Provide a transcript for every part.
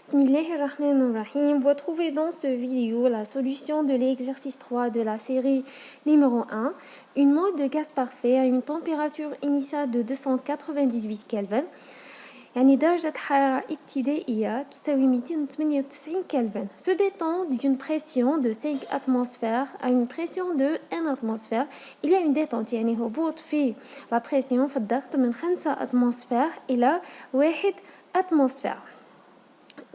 Bismillahirrahmanirrahim. Vous trouvez dans ce vidéo la solution de l'exercice 3 de la série numéro 1. Une mode de gaz parfait à une température initiale de 298 Kelvin. يعني درجة حرارة ابتدائية تساوي 298 Kelvin. Se détend d'une pression de 5 atmosphères à une pression de 1 atmosphère. Il y a une détente يعني هبوط في la pression في الضغط من 5 atmosphères إلى 1 atmosphère.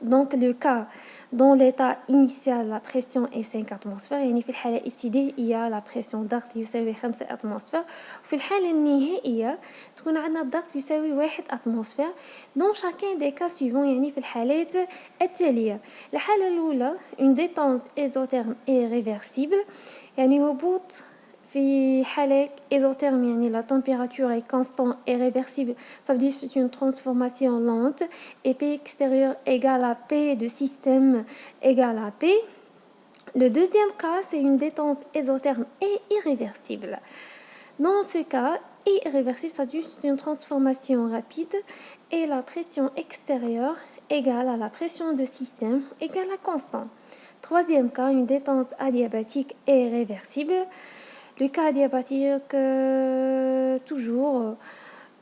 Donc le cas dans l'état initial la pression est 5 atmosphères يعني في الحالة الابتدائية la pression ضغط يساوي 5 atmosphères وفي الحالة النهائية تكون عندنا الضغط يساوي 1 atmosphère. Dans chacun des cas suivants يعني في الحالات التالية. الحالة الأولى une détente isotherme est réversible يعني هبوط في حالة isotherme يعني la température est constante et réversible, ça veut dire c'est une transformation lente et P extérieur égale à P de système égale à P. Le deuxième cas c'est une détente isotherme et irréversible. Dans ce cas irréversible, ça veut dire c'est une transformation rapide et la pression extérieure égale à la pression de système égale à constante. Troisième cas, une détente adiabatique est réversible. Le cas adiabatique, toujours,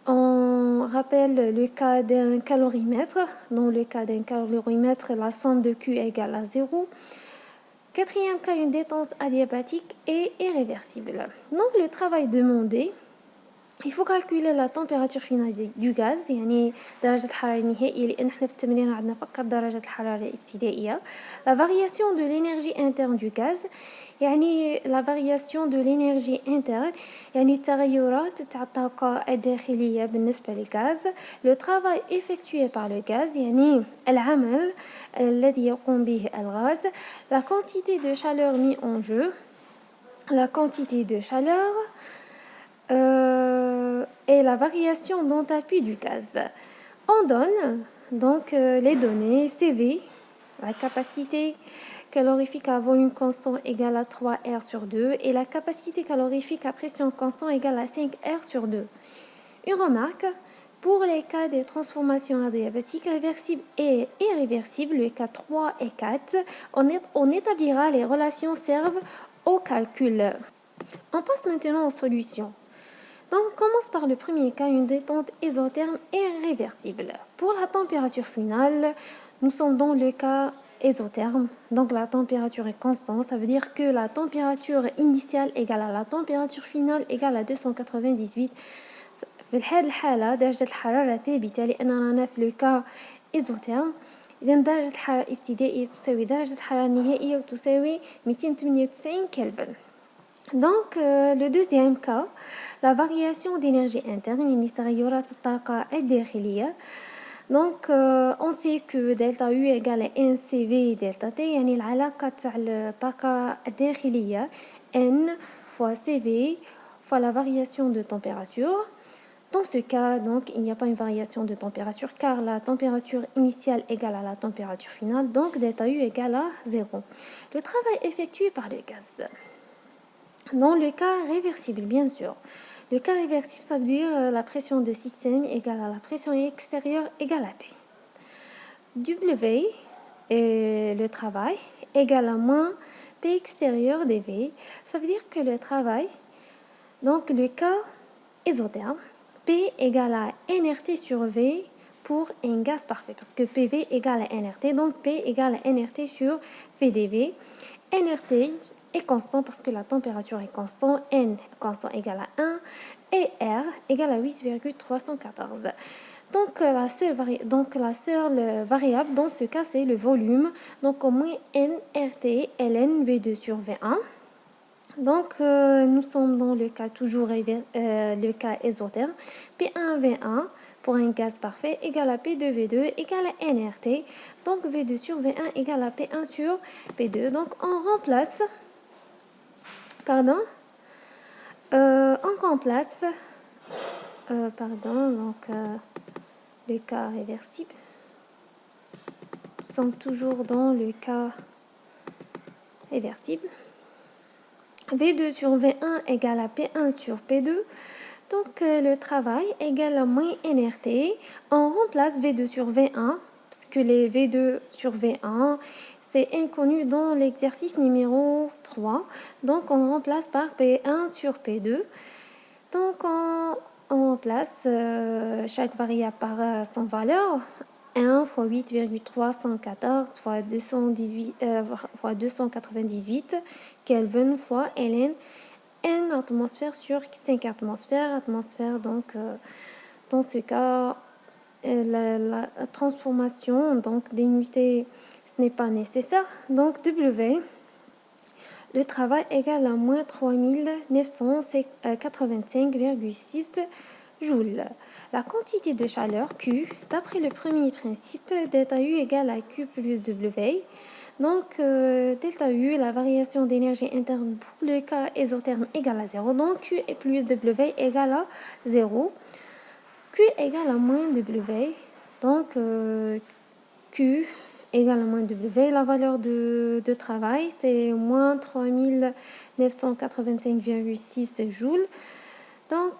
on rappelle le cas d'un calorimètre. Dans le cas d'un calorimètre, la somme de Q égale à 0. Quatrième cas, une détente adiabatique est irréversible. Donc, le travail demandé, il faut calculer la température finale du gaz يعني درجة الحرارة النهائية لأن احنا في التمرين عندنا فقط درجة الحرارة الابتدائية. La variation de l'énergie interne du gaz يعني la variation de l'énergie interne يعني التغيرات تاع الطاقة الداخلية بالنسبة للغاز. Le travail effectué par le gaz يعني العمل الذي يقوم به الغاز. La quantité de chaleur mise en jeu. La quantité de chaleur et la variation d'enthalpie du gaz. On donne donc les données CV, la capacité calorifique à volume constant égale à 3R sur 2 et la capacité calorifique à pression constante égale à 5R sur 2. Une remarque, pour les cas des transformations adiabatiques réversibles et irréversibles, les cas 3 et 4, on établira les relations servent au calcul. On passe maintenant aux solutions. Donc, on commence par le premier cas, une détente isotherme et réversible. Pour la température finale, nous sommes dans le cas isotherme. Donc, la température est constante. Ça veut dire que la température initiale égale à la température finale égale à 298. في هذه الحالة درجة الحرارة ثابتة لأننا رانا في لو كا isotherme. إذا درجة الحرارة الابتدائية تساوي درجة الحرارة النهائية وتساوي 298 كلفن. Donc, le deuxième cas, la variation d'énergie interne, يعني تغيرات الطاقة الداخلية. Donc, on sait que delta U égale à NCV delta T, يعني العلاقة تاع الطاقة الداخلية N fois CV fois la variation de température. Dans ce cas, donc, il n'y a pas une variation de température car la température initiale égale à la température finale, donc delta U égale à 0. Le travail effectué par le gaz. Dans le cas réversible, bien sûr. Le cas réversible, ça veut dire la pression de système égale à la pression extérieure égale à P. W et le travail égale à moins P extérieur dV. Ça veut dire que le travail, donc le cas isotherme, P égale à nRT sur V pour un gaz parfait. Parce que PV égale à nRT, donc P égale à nRT sur VdV. nRT est constant parce que la température est constante, N constant égale à 1 et R égale à 8,314. Donc la seule variable dans ce cas c'est le volume, donc au moins nRT ln V2 sur V1. Donc nous sommes dans le cas toujours le cas isotherme, P1V1 pour un gaz parfait égale à P2V2 égale à nRT, donc V2 sur V1 égale à P1 sur P2. Donc on remplace le cas réversible. Nous sommes toujours dans le cas réversible. V2 sur V1 égale à P1 sur P2. Donc le travail égale à moins nRT. On remplace V2 sur V1 parce que les V2 sur V1, c'est inconnu dans l'exercice numéro 3. Donc, on remplace par P1 sur P2. Donc, on remplace chaque variable par son valeur. 1 fois 8,314 fois 218 fois 298 Kelvin fois Hélène, N atmosphère sur 5 atmosphères. Donc, dans ce cas, la transformation donc d'unité, ce n'est pas nécessaire. Donc, W, le travail égale à moins 3985,6 joules. La quantité de chaleur Q, d'après le premier principe, delta U égale à Q plus W. Donc, delta U, la variation d'énergie interne pour le cas isotherme égale à 0. Donc, Q et plus W égale à 0. Q égale à moins W. Donc, Q égale à moins W. La valeur de travail, c'est moins 3985,6 joules. Donc,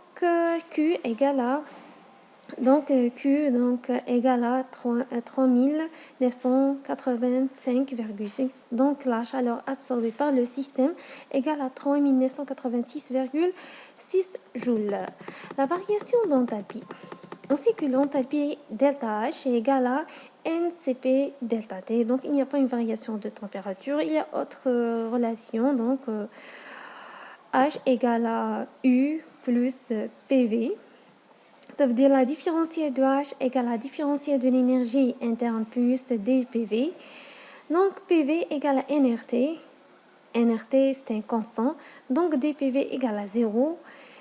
Q égale à 3985,6. Donc, la chaleur absorbée par le système égale à 3986,6 joules. La variation d'enthalpie. On sait que l'enthalpie delta H est égale à NCP delta T. Donc, il n'y a pas une variation de température. Il y a autre relation. Donc, H égale à U plus PV. Ça veut dire la différentielle de H égale la différentielle de l'énergie interne plus dPV. Donc, PV égale à NRT. NRT, c'est un constant. Donc, dPV égale à 0.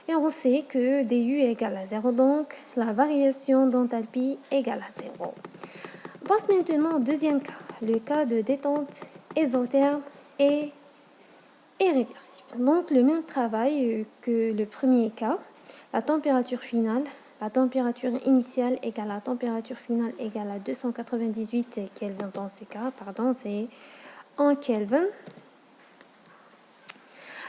Et on sait que dU égale à 0. Donc, la variation d'enthalpie égale à 0. On passe maintenant au deuxième cas. Le cas de détente isotherme et irréversible. Donc, le même travail que le premier cas. La température finale. La température initiale égale à la température finale égale à 298 Kelvin dans ce cas. Pardon, c'est en Kelvin.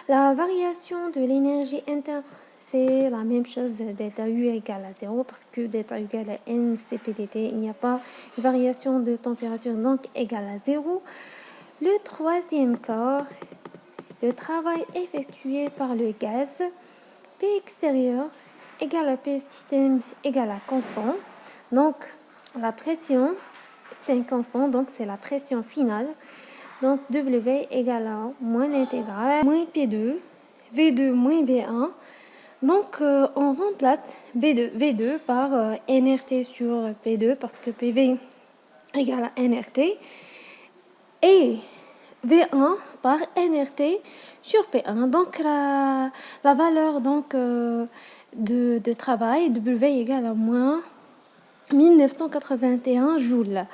La variation de l'énergie interne, c'est la même chose. Delta U égale à 0 parce que delta U égale à NCPDT. Il n'y a pas de variation de température, donc égale à 0. Le troisième cas, le travail effectué par le gaz, P extérieur égale à P système égale à constant. Donc, la pression, c'est un constant, donc c'est la pression finale. Donc, W égale à moins l'intégrale, moins P2, V2 moins V1. Donc, on remplace V2 par NRT sur P2 parce que PV égale à NRT. Et V1 par NRT sur P1. Donc, la valeur donc, de travail, W égale à moins 1981 joules.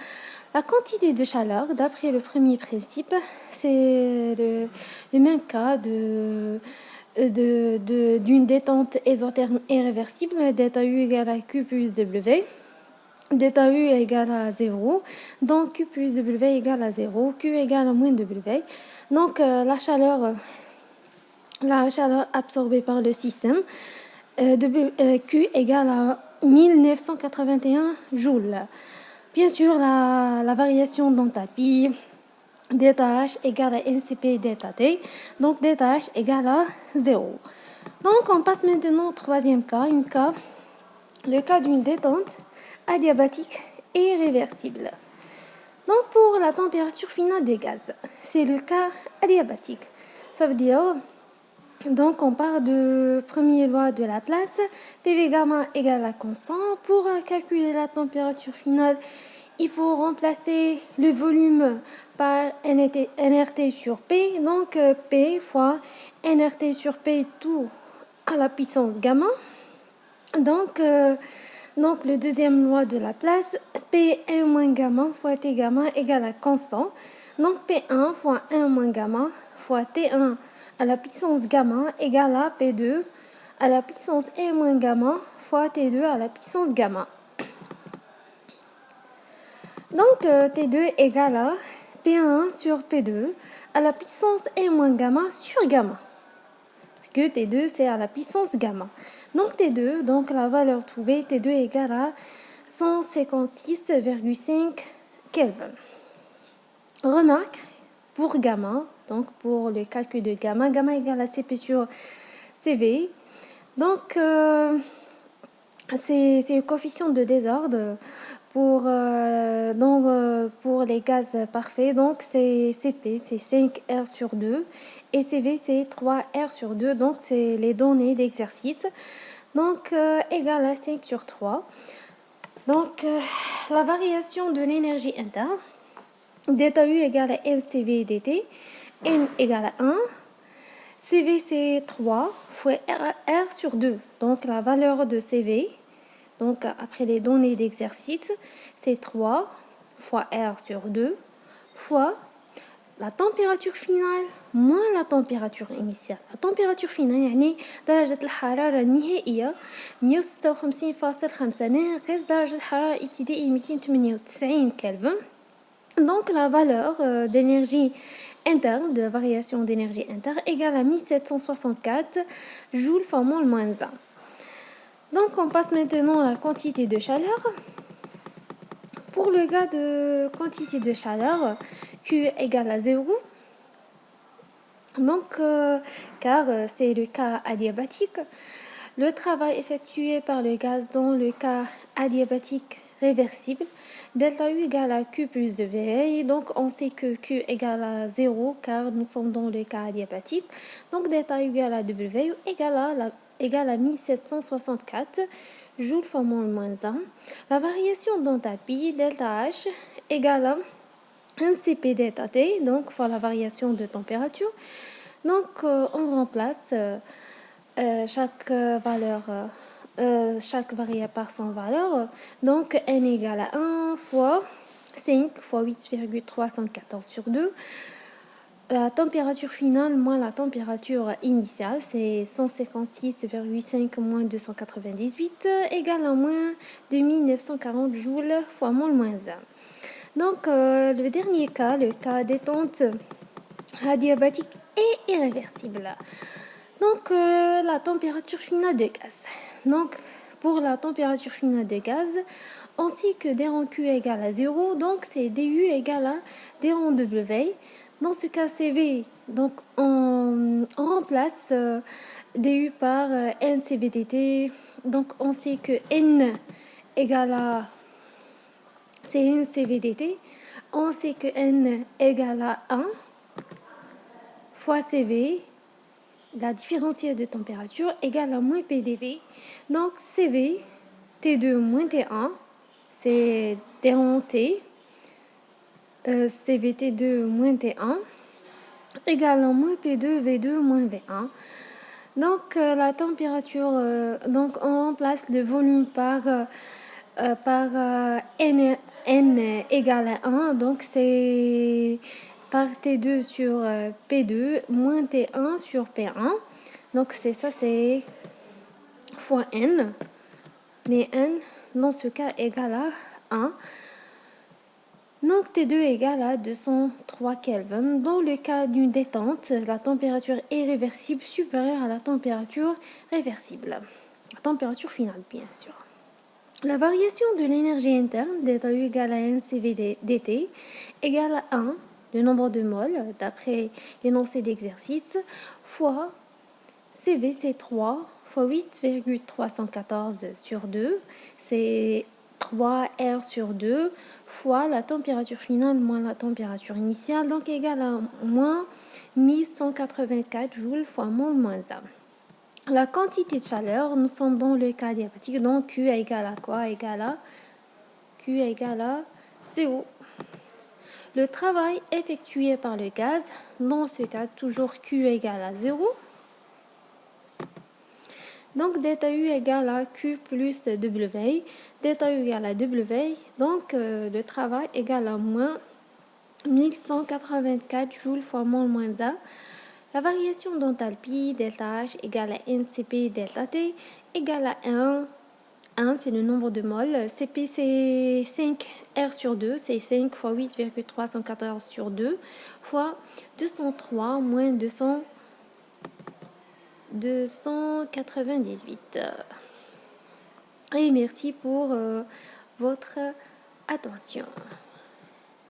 La quantité de chaleur, d'après le premier principe, c'est le même cas d'une détente isotherme irréversible. Delta U égale à Q plus W. Delta U égale à 0. Donc, Q plus W égale à 0. Q égale à moins W. Donc, la chaleur absorbée par le système, Q égale à 1981 joules. Bien sûr, la variation d'enthalpie, delta H égale à NCP delta T. Donc, delta H égale à 0. Donc, on passe maintenant au troisième cas, le cas d'une détente adiabatique et réversible. Donc, pour la température finale du gaz, c'est le cas adiabatique. Ça veut dire, donc on part de première loi de Laplace, PV gamma égale à constant. Pour calculer la température finale, il faut remplacer le volume par NRT sur P. Donc, P fois NRT sur P tout à la puissance gamma. Donc, le deuxième loi de Laplace, P1 moins gamma fois T gamma égale à constant. Donc, P1 fois 1 moins gamma fois T1 à la puissance gamma égale à P2 à la puissance 1 moins gamma fois T2 à la puissance gamma. Donc, T2 égale à P1 sur P2 à la puissance 1 moins gamma sur gamma. Parce que T2, c'est à la puissance gamma. Donc, T2, donc la valeur trouvée, T2 égale à 156,5 Kelvin. Remarque pour gamma, donc pour le calcul de gamma, gamma égale à Cp sur Cv. Donc, c'est le coefficient de désordre pour les gaz parfaits. Donc, c'est Cp, c'est 5R sur 2 et Cv, c'est 3R sur 2. Donc, c'est les données d'exercice. Donc, égale à 5 sur 3. Donc, la variation de l'énergie interne, delta U égale à NCV dt, N égale à 1. CV, c'est 3 fois R sur 2. Donc, la valeur de CV, donc après les données d'exercice, c'est 3 fois R sur 2 fois la température finale moins la température initiale. La température finale, يعني درجة الحرارة النهائية 156.5 ناقص درجة الحرارة الابتدائية 298 كلفن. Donc, la valeur d'énergie interne, de variation d'énergie interne, égale à 1764 joules fois mol moins 1. Donc, on passe maintenant à la quantité de chaleur. Pour le cas de quantité de chaleur, Q égale à 0. Donc, car c'est le cas adiabatique, le travail effectué par le gaz dans le cas adiabatique réversible, delta U égale à Q plus de V. Donc, on sait que Q égale à 0 car nous sommes dans le cas adiabatique. Donc, delta U égale à W égale à 1764 joules fois moins 1. La variation d'enthalpie, delta H égale à 1 Cp delta T, donc fois la variation de température. Donc, on remplace chaque variable par son valeur. Donc, n égale à 1 fois 5 fois 8,314 sur 2. La température finale moins la température initiale, c'est 156,5 moins 298 égale à moins 2940 joules fois moins 1. Donc, le dernier cas, le cas détente adiabatique et irréversible. Donc, la température finale de gaz. Donc, pour la température finale de gaz, on sait que d en Q égale à 0, donc c'est du égale à d en W. Dans ce cas, CV, donc on remplace du par NCVDT. Donc, on sait que N égale à c'est NCVDT. On sait que N égale à 1 fois CV, la différentielle de température égale à moins PDV. Donc, CV, T2 moins T1, c'est D en T, CVT2 moins T1, égale à moins P2, V2 moins V1. Donc, la température, donc on remplace le volume par N égale à 1. Donc, c'est par T2 sur P2 moins T1 sur P1. Donc, c'est fois N. Mais N, dans ce cas, égale à 1. Donc, T2 égale à 203 Kelvin. Dans le cas d'une détente, la température irréversible supérieure à la température réversible. La température finale, bien sûr. La variation de l'énergie interne, delta U égale à 1 CV dt, égale à 1, le nombre de moles, d'après l'énoncé d'exercice, fois CV, c'est 3, fois 8,314 sur 2, c'est 3R sur 2, fois la température finale moins la température initiale, donc égale à moins 1184 joules fois moins 1. La quantité de chaleur, nous sommes dans le cas diabatique, donc Q égale à quoi? Q égale à 0. Le travail effectué par le gaz, dans ce cas, toujours Q égale à 0. Donc, delta U égale à Q plus W. Delta U égale à W. Donc, le travail égale à moins 1184 joules fois moins 1. La variation d'enthalpie, delta H égale à NCP delta T égale à 1. 1, c'est le nombre de moles. Cp, c'est 5R sur 2. C'est 5 fois 8,314 sur 2 fois 203 moins 298. Et merci pour votre attention.